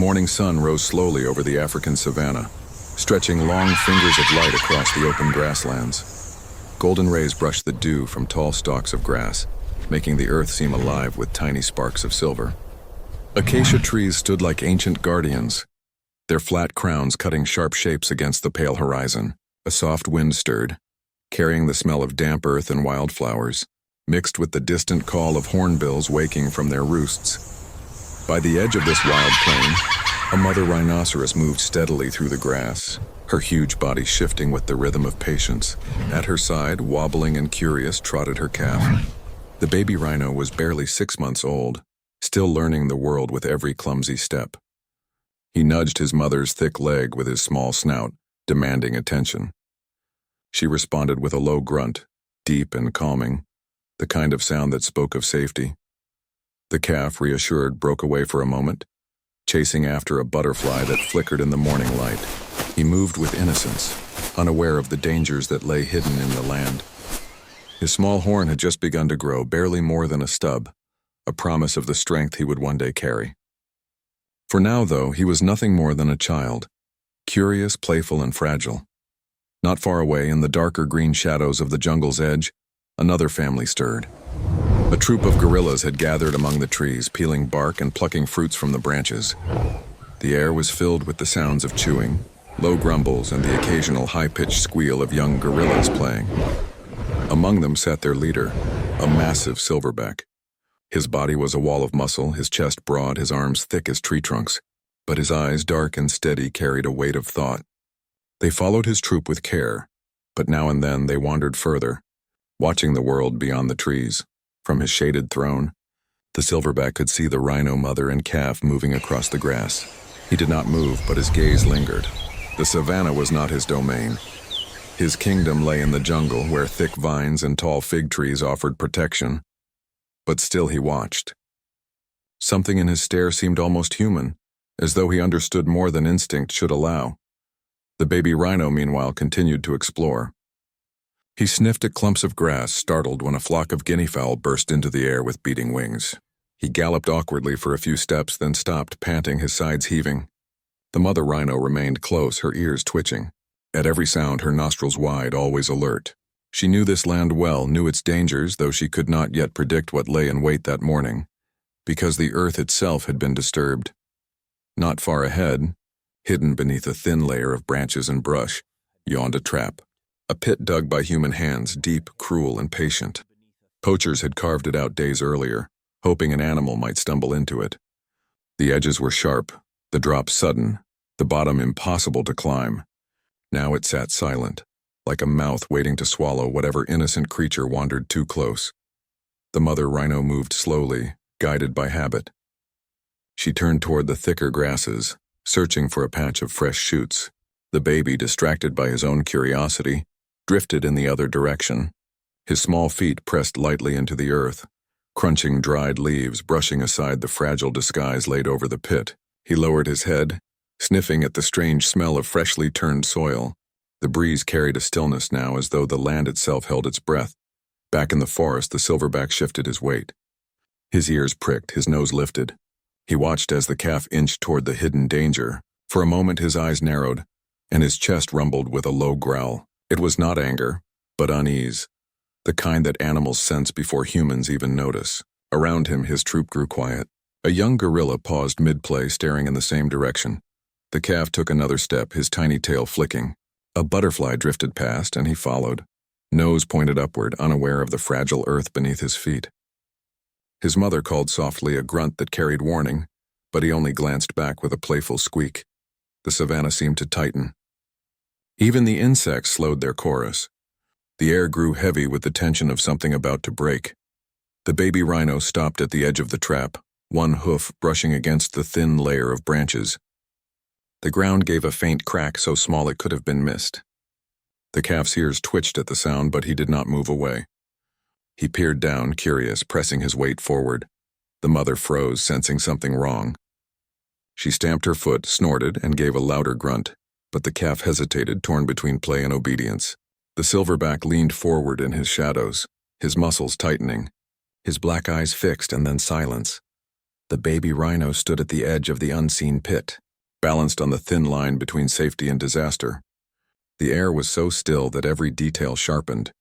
morning sun rose slowly over the African savanna, stretching long fingers of light across the open grasslands. Golden rays brushed the dew from tall stalks of grass, making the earth seem alive with tiny sparks of silver. Acacia trees stood like ancient guardians, their flat crowns cutting sharp shapes against the pale horizon. A soft wind stirred, carrying the smell of damp earth and wildflowers, mixed with the distant call of hornbills waking from their roosts. By the edge of this wild plain, a mother rhinoceros moved steadily through the grass, her huge body shifting with the rhythm of patience. At her side, wobbling and curious, trotted her calf. The baby rhino was barely 6 months old, still learning the world with every clumsy step. He nudged his mother's thick leg with his small snout, demanding attention. She responded with a low grunt, deep and calming, the kind of sound that spoke of safety. The calf, reassured, broke away for a moment, chasing after a butterfly that flickered in the morning light. He moved with innocence, unaware of the dangers that lay hidden in the land. His small horn had just begun to grow, barely more than a stub, a promise of the strength he would one day carry. For now, though, he was nothing more than a child, curious, playful, and fragile. Not far away, in the darker green shadows of the jungle's edge, another family stirred. A troop of gorillas had gathered among the trees, peeling bark and plucking fruits from the branches. The air was filled with the sounds of chewing, low grumbles, and the occasional high-pitched squeal of young gorillas playing. Among them sat their leader, a massive silverback. His body was a wall of muscle, his chest broad, his arms thick as tree trunks, but his eyes, dark and steady, carried a weight of thought. They followed his troop with care, but now and then they wandered further, watching the world beyond the trees. From his shaded throne, the silverback could see the rhino mother and calf moving across the grass. He did not move, but his gaze lingered. The savanna was not his domain. His kingdom lay in the jungle, where thick vines and tall fig trees offered protection. But still he watched. Something in his stare seemed almost human, as though he understood more than instinct should allow. The baby rhino, meanwhile, continued to explore. He sniffed at clumps of grass, startled when a flock of guinea fowl burst into the air with beating wings. He galloped awkwardly for a few steps, then stopped, panting, his sides heaving. The mother rhino remained close, her ears twitching. At every sound, her nostrils wide, always alert. She knew this land well, knew its dangers, though she could not yet predict what lay in wait that morning, because the earth itself had been disturbed. Not far ahead, hidden beneath a thin layer of branches and brush, yawned a trap. A pit dug by human hands, deep, cruel, and patient. Poachers had carved it out days earlier, hoping an animal might stumble into it. The edges were sharp, the drop sudden, the bottom impossible to climb. Now it sat silent, like a mouth waiting to swallow whatever innocent creature wandered too close. The mother rhino moved slowly, guided by habit. She turned toward the thicker grasses, searching for a patch of fresh shoots. The baby, distracted by his own curiosity, drifted in the other direction. His small feet pressed lightly into the earth, crunching dried leaves, brushing aside the fragile disguise laid over the pit. He lowered his head, sniffing at the strange smell of freshly turned soil. The breeze carried a stillness now, as though the land itself held its breath. Back in the forest, the silverback shifted his weight. His ears pricked, his nose lifted. He watched as the calf inched toward the hidden danger. For a moment his eyes narrowed, and his chest rumbled with a low growl. It was not anger, but unease, the kind that animals sense before humans even notice. Around him, his troop grew quiet. A young gorilla paused mid-play, staring in the same direction. The calf took another step, his tiny tail flicking. A butterfly drifted past, and he followed, nose pointed upward, unaware of the fragile earth beneath his feet. His mother called softly, a grunt that carried warning, but he only glanced back with a playful squeak. The savanna seemed to tighten. Even the insects slowed their chorus. The air grew heavy with the tension of something about to break. The baby rhino stopped at the edge of the trap, one hoof brushing against the thin layer of branches. The ground gave a faint crack so small it could have been missed. The calf's ears twitched at the sound, but he did not move away. He peered down, curious, pressing his weight forward. The mother froze, sensing something wrong. She stamped her foot, snorted, and gave a louder grunt, but the calf hesitated, torn between play and obedience. The silverback leaned forward in his shadows, his muscles tightening, his black eyes fixed, and then silence. The baby rhino stood at the edge of the unseen pit, balanced on the thin line between safety and disaster. The air was so still that every detail sharpened.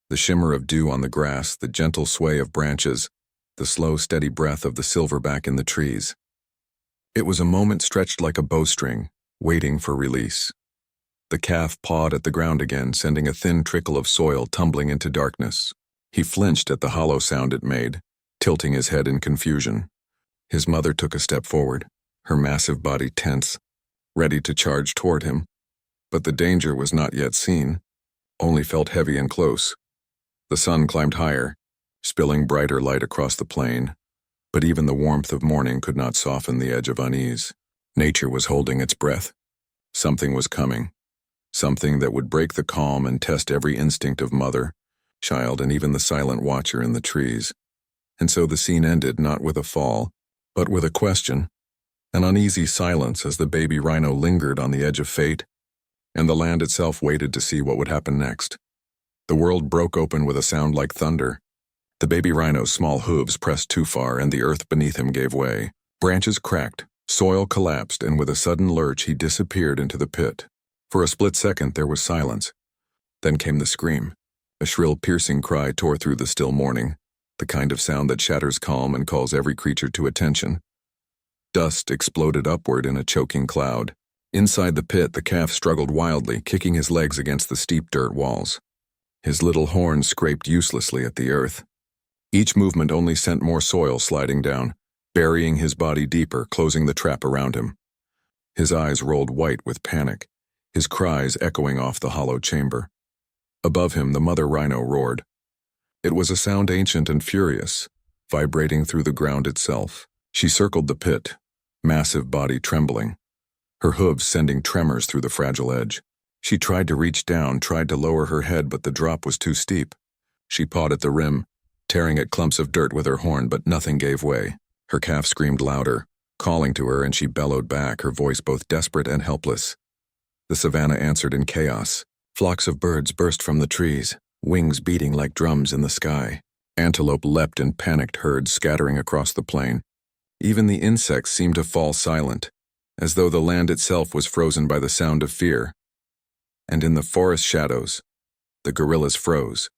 The shimmer of dew on the grass, the gentle sway of branches, the slow, steady breath of the silverback in the trees. It was a moment stretched like a bowstring, waiting for release. The calf pawed at the ground again, sending a thin trickle of soil tumbling into darkness. He flinched at the hollow sound it made, tilting his head in confusion. His mother took a step forward, her massive body tense, ready to charge toward him. But the danger was not yet seen, only felt heavy and close. The sun climbed higher, spilling brighter light across the plain, but even the warmth of morning could not soften the edge of unease. Nature was holding its breath. Something was coming, something that would break the calm and test every instinct of mother, child, and even the silent watcher in the trees. And so the scene ended not with a fall, but with a question, an uneasy silence as the baby rhino lingered on the edge of fate, and the land itself waited to see what would happen next. The world broke open with a sound like thunder. The baby rhino's small hooves pressed too far, and the earth beneath him gave way. Branches cracked, soil collapsed, and with a sudden lurch he disappeared into the pit. For a split second there was silence. Then came the scream. A shrill, piercing cry tore through the still morning, the kind of sound that shatters calm and calls every creature to attention. Dust exploded upward in a choking cloud. Inside the pit, the calf struggled wildly, kicking his legs against the steep dirt walls. His little horns scraped uselessly at the earth. Each movement only sent more soil sliding down, burying his body deeper, closing the trap around him. His eyes rolled white with panic, his cries echoing off the hollow chamber. Above him, the mother rhino roared. It was a sound ancient and furious, vibrating through the ground itself. She circled the pit, massive body trembling, her hooves sending tremors through the fragile edge. She tried to reach down, tried to lower her head, but the drop was too steep. She pawed at the rim, tearing at clumps of dirt with her horn, but nothing gave way. Her calf screamed louder, calling to her, and she bellowed back, her voice both desperate and helpless. The savanna answered in chaos. Flocks of birds burst from the trees, wings beating like drums in the sky. Antelope leapt in panicked herds scattering across the plain. Even the insects seemed to fall silent, as though the land itself was frozen by the sound of fear. And in the forest shadows, the gorillas froze.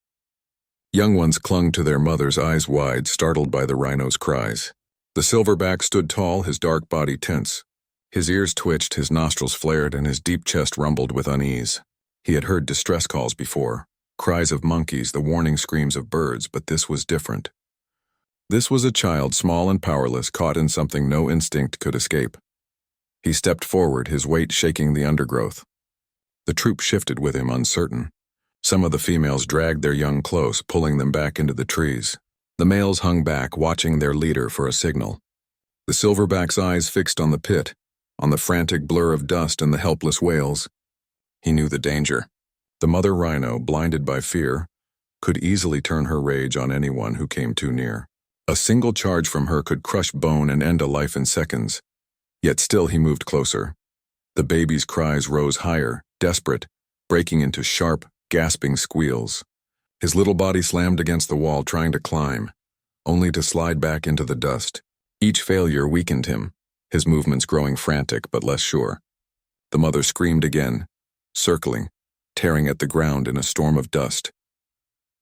Young ones clung to their mothers, eyes wide, startled by the rhino's cries. The silverback stood tall, his dark body tense. His ears twitched, his nostrils flared, and his deep chest rumbled with unease. He had heard distress calls before, cries of monkeys, the warning screams of birds, but this was different. This was a child, small and powerless, caught in something no instinct could escape. He stepped forward, his weight shaking the undergrowth. The troop shifted with him, uncertain. Some of the females dragged their young close, pulling them back into the trees. The males hung back, watching their leader for a signal. The silverback's eyes fixed on the pit, on the frantic blur of dust and the helpless wails. He knew the danger. The mother rhino, blinded by fear, could easily turn her rage on anyone who came too near. A single charge from her could crush bone and end a life in seconds. Yet still he moved closer. The baby's cries rose higher, desperate, breaking into sharp, gasping squeals. His little body slammed against the wall, trying to climb, only to slide back into the dust. Each failure weakened him, his movements growing frantic but less sure. The mother screamed again, circling, tearing at the ground in a storm of dust.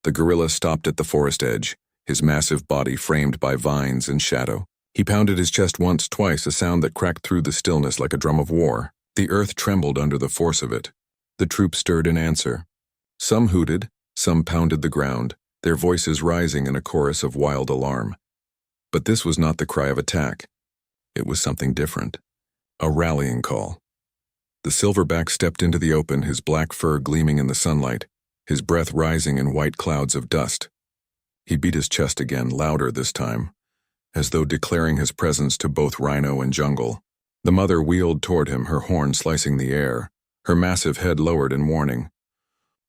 The gorilla stopped at the forest edge, his massive body framed by vines and shadow. He pounded his chest once, twice, a sound that cracked through the stillness like a drum of war. The earth trembled under the force of it. The troop stirred in answer. Some hooted, some pounded the ground, their voices rising in a chorus of wild alarm. But this was not the cry of attack. It was something different. A rallying call. The silverback stepped into the open, his black fur gleaming in the sunlight, his breath rising in white clouds of dust. He beat his chest again, louder this time, as though declaring his presence to both rhino and jungle. The mother wheeled toward him, her horn slicing the air, her massive head lowered in warning.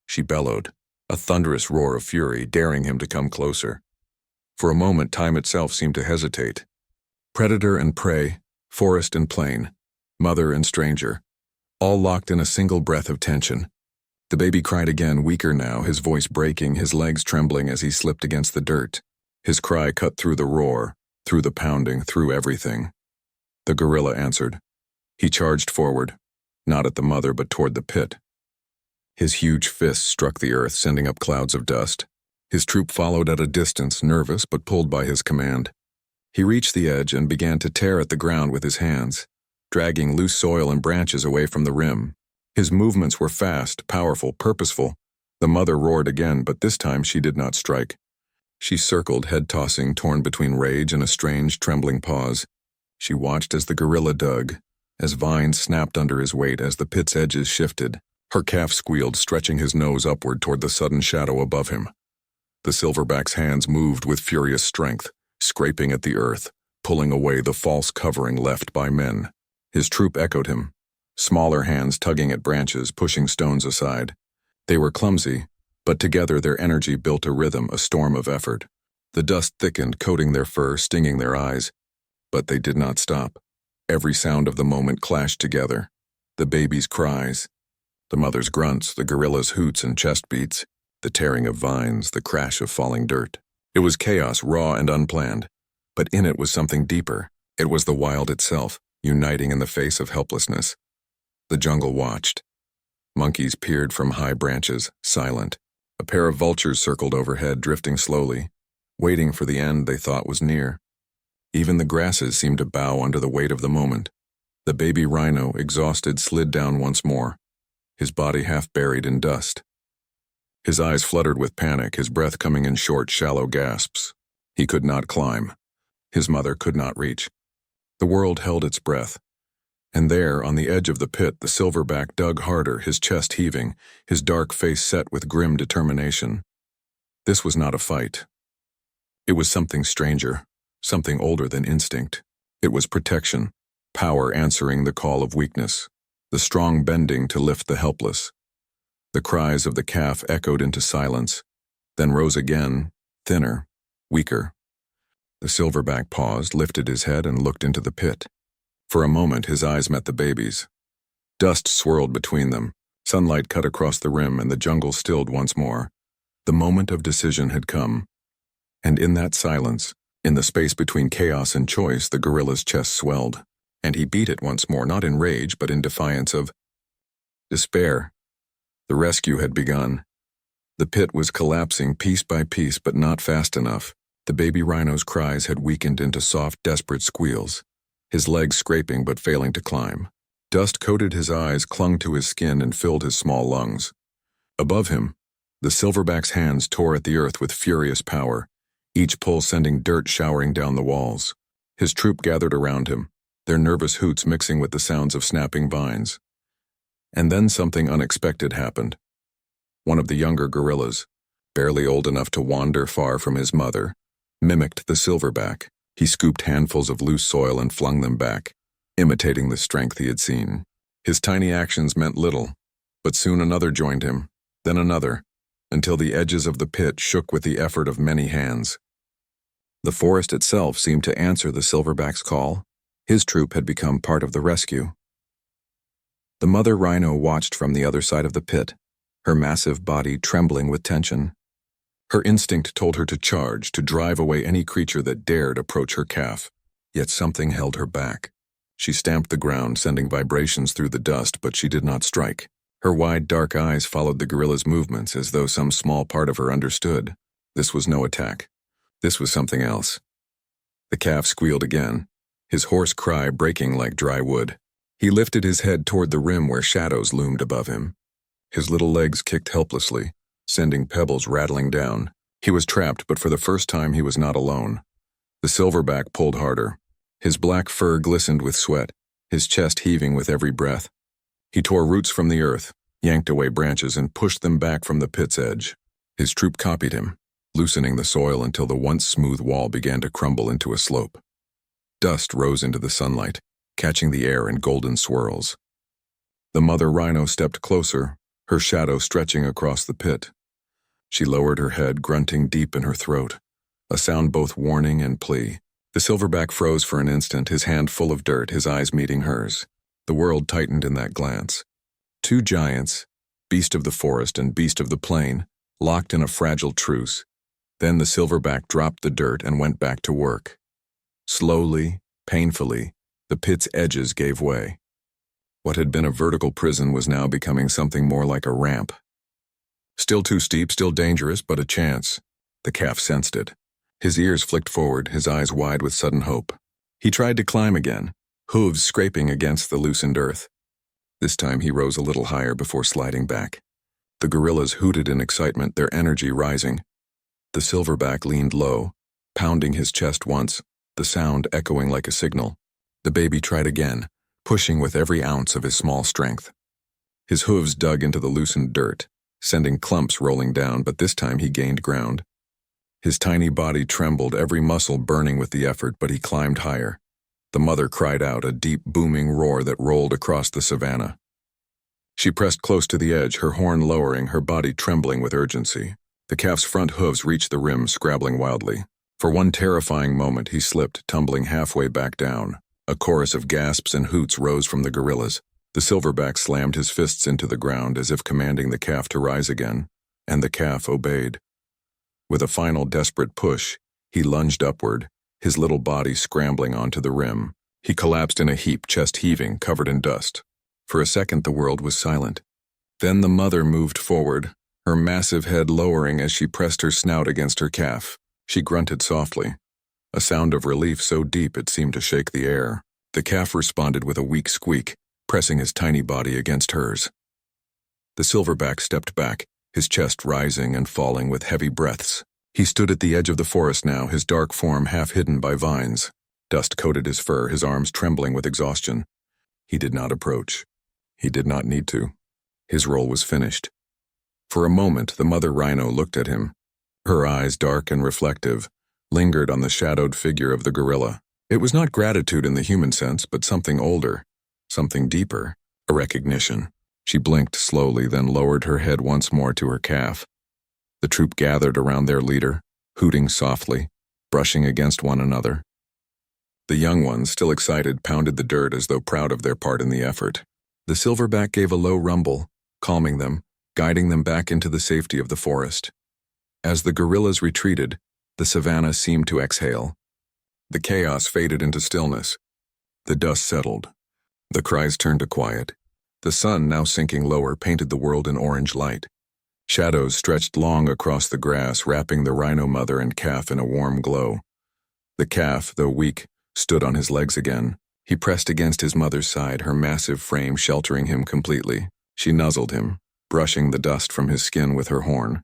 She bellowed, a thunderous roar of fury, daring him to come closer. For a moment, time itself seemed to hesitate. Predator and prey, forest and plain, mother and stranger, all locked in a single breath of tension. The baby cried again, weaker now, his voice breaking, his legs trembling as he slipped against the dirt. His cry cut through the roar, through the pounding, through everything. The gorilla answered. He charged forward, not at the mother but toward the pit. His huge fists struck the earth, sending up clouds of dust. His troop followed at a distance, nervous but pulled by his command. He reached the edge and began to tear at the ground with his hands, dragging loose soil and branches away from the rim. His movements were fast, powerful, purposeful. The mother roared again, but this time she did not strike. She circled, head-tossing, torn between rage and a strange, trembling pause. She watched as the gorilla dug, as vines snapped under his weight, as the pit's edges shifted. Her calf squealed, stretching his nose upward toward the sudden shadow above him. The silverback's hands moved with furious strength, scraping at the earth, pulling away the false covering left by men. His troop echoed him, smaller hands tugging at branches, pushing stones aside. They were clumsy, but together their energy built a rhythm, a storm of effort. The dust thickened, coating their fur, stinging their eyes. But they did not stop. Every sound of the moment clashed together. The baby's cries, the mother's grunts, the gorilla's hoots and chest beats, the tearing of vines, the crash of falling dirt. It was chaos, raw and unplanned. But in it was something deeper. It was the wild itself, uniting in the face of helplessness. The jungle watched. Monkeys peered from high branches, silent. A pair of vultures circled overhead, drifting slowly, waiting for the end they thought was near. Even the grasses seemed to bow under the weight of the moment. The baby rhino, exhausted, slid down once more, his body half buried in dust. His eyes fluttered with panic, his breath coming in short, shallow gasps. He could not climb. His mother could not reach. The world held its breath. And there, on the edge of the pit, the silverback dug harder, his chest heaving, his dark face set with grim determination. This was not a fight. It was something stranger, something older than instinct. It was protection, power answering the call of weakness, the strong bending to lift the helpless. The cries of the calf echoed into silence, then rose again, thinner, weaker. The silverback paused, lifted his head, and looked into the pit. For a moment, his eyes met the baby's. Dust swirled between them, sunlight cut across the rim, and the jungle stilled once more. The moment of decision had come. And in that silence, in the space between chaos and choice, the gorilla's chest swelled, and he beat it once more, not in rage, but in defiance of despair. The rescue had begun. The pit was collapsing piece by piece, but not fast enough. The baby rhino's cries had weakened into soft, desperate squeals, his legs scraping but failing to climb. Dust coated his eyes, clung to his skin, and filled his small lungs. Above him, the silverback's hands tore at the earth with furious power, each pull sending dirt showering down the walls. His troop gathered around him, their nervous hoots mixing with the sounds of snapping vines. And then something unexpected happened. One of the younger gorillas, barely old enough to wander far from his mother, mimicked the silverback. He scooped handfuls of loose soil and flung them back, imitating the strength he had seen. His tiny actions meant little, but soon another joined him, then another, until the edges of the pit shook with the effort of many hands. The forest itself seemed to answer the silverback's call. His troop had become part of the rescue. The mother rhino watched from the other side of the pit, her massive body trembling with tension. Her instinct told her to charge, to drive away any creature that dared approach her calf. Yet something held her back. She stamped the ground, sending vibrations through the dust, but she did not strike. Her wide, dark eyes followed the gorilla's movements as though some small part of her understood. This was no attack. This was something else. The calf squealed again, his hoarse cry breaking like dry wood. He lifted his head toward the rim where shadows loomed above him. His little legs kicked helplessly, sending pebbles rattling down. He was trapped, but for the first time he was not alone. The silverback pulled harder. His black fur glistened with sweat, his chest heaving with every breath. He tore roots from the earth, yanked away branches, and pushed them back from the pit's edge. His troop copied him, loosening the soil until the once smooth wall began to crumble into a slope. Dust rose into the sunlight, catching the air in golden swirls. The mother rhino stepped closer, her shadow stretching across the pit. She lowered her head, grunting deep in her throat, a sound both warning and plea. The silverback froze for an instant, his hand full of dirt, his eyes meeting hers. The world tightened in that glance. Two giants, beast of the forest and beast of the plain, locked in a fragile truce. Then the silverback dropped the dirt and went back to work. Slowly, painfully, the pit's edges gave way. What had been a vertical prison was now becoming something more like a ramp. Still too steep, still dangerous, but a chance. The calf sensed it. His ears flicked forward, his eyes wide with sudden hope. He tried to climb again, hooves scraping against the loosened earth. This time he rose a little higher before sliding back. The gorillas hooted in excitement, their energy rising. The silverback leaned low, pounding his chest once, the sound echoing like a signal. The baby tried again, pushing with every ounce of his small strength. His hooves dug into the loosened dirt, sending clumps rolling down, but this time he gained ground. His tiny body trembled, every muscle burning with the effort, but he climbed higher. The mother cried out, a deep, booming roar that rolled across the savanna. She pressed close to the edge, her horn lowering, her body trembling with urgency. The calf's front hooves reached the rim, scrabbling wildly. For one terrifying moment, he slipped, tumbling halfway back down. A chorus of gasps and hoots rose from the gorillas. The silverback slammed his fists into the ground as if commanding the calf to rise again, and the calf obeyed. With a final desperate push, he lunged upward, his little body scrambling onto the rim. He collapsed in a heap, chest heaving, covered in dust. For a second, the world was silent. Then the mother moved forward, her massive head lowering as she pressed her snout against her calf. She grunted softly, a sound of relief so deep it seemed to shake the air. The calf responded with a weak squeak, pressing his tiny body against hers. The silverback stepped back, his chest rising and falling with heavy breaths. He stood at the edge of the forest now, his dark form half hidden by vines. Dust coated his fur, his arms trembling with exhaustion. He did not approach. He did not need to. His role was finished. For a moment, the mother rhino looked at him. Her eyes, dark and reflective, lingered on the shadowed figure of the gorilla. It was not gratitude in the human sense, but something older, something deeper, a recognition. She blinked slowly, then lowered her head once more to her calf. The troop gathered around their leader, hooting softly, brushing against one another. The young ones, still excited, pounded the dirt as though proud of their part in the effort. The silverback gave a low rumble, calming them, guiding them back into the safety of the forest. As the gorillas retreated, the savanna seemed to exhale. The chaos faded into stillness. The dust settled. The cries turned to quiet. The sun, now sinking lower, painted the world in orange light. Shadows stretched long across the grass, wrapping the rhino mother and calf in a warm glow. The calf, though weak, stood on his legs again. He pressed against his mother's side, her massive frame sheltering him completely. She nuzzled him, brushing the dust from his skin with her horn,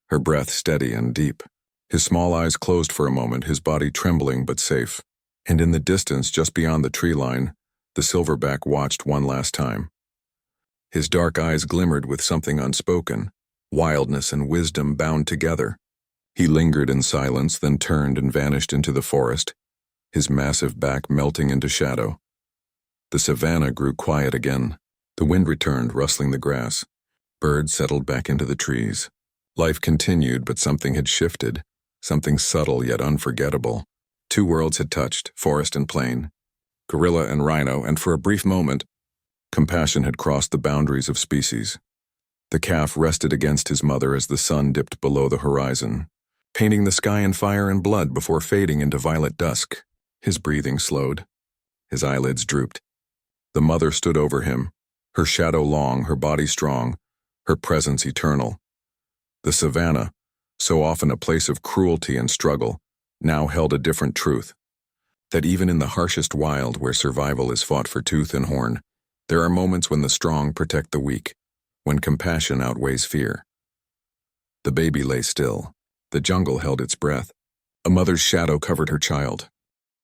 her breath steady and deep. His small eyes closed for a moment, his body trembling but safe. And in the distance, just beyond the tree line, the silverback watched one last time. His dark eyes glimmered with something unspoken, wildness and wisdom bound together. He lingered in silence, then turned and vanished into the forest, his massive back melting into shadow. The savanna grew quiet again. The wind returned, rustling the grass. Birds settled back into the trees. Life continued, but something had shifted, something subtle yet unforgettable. Two worlds had touched, forest and plain, gorilla and rhino, and for a brief moment, compassion had crossed the boundaries of species. The calf rested against his mother as the sun dipped below the horizon, painting the sky in fire and blood before fading into violet dusk. His breathing slowed. His eyelids drooped. The mother stood over him, her shadow long, her body strong, her presence eternal. The savanna, so often a place of cruelty and struggle, now held a different truth. That even in the harshest wild where survival is fought for tooth and horn, there are moments when the strong protect the weak, when compassion outweighs fear. The baby lay still. The jungle held its breath. A mother's shadow covered her child.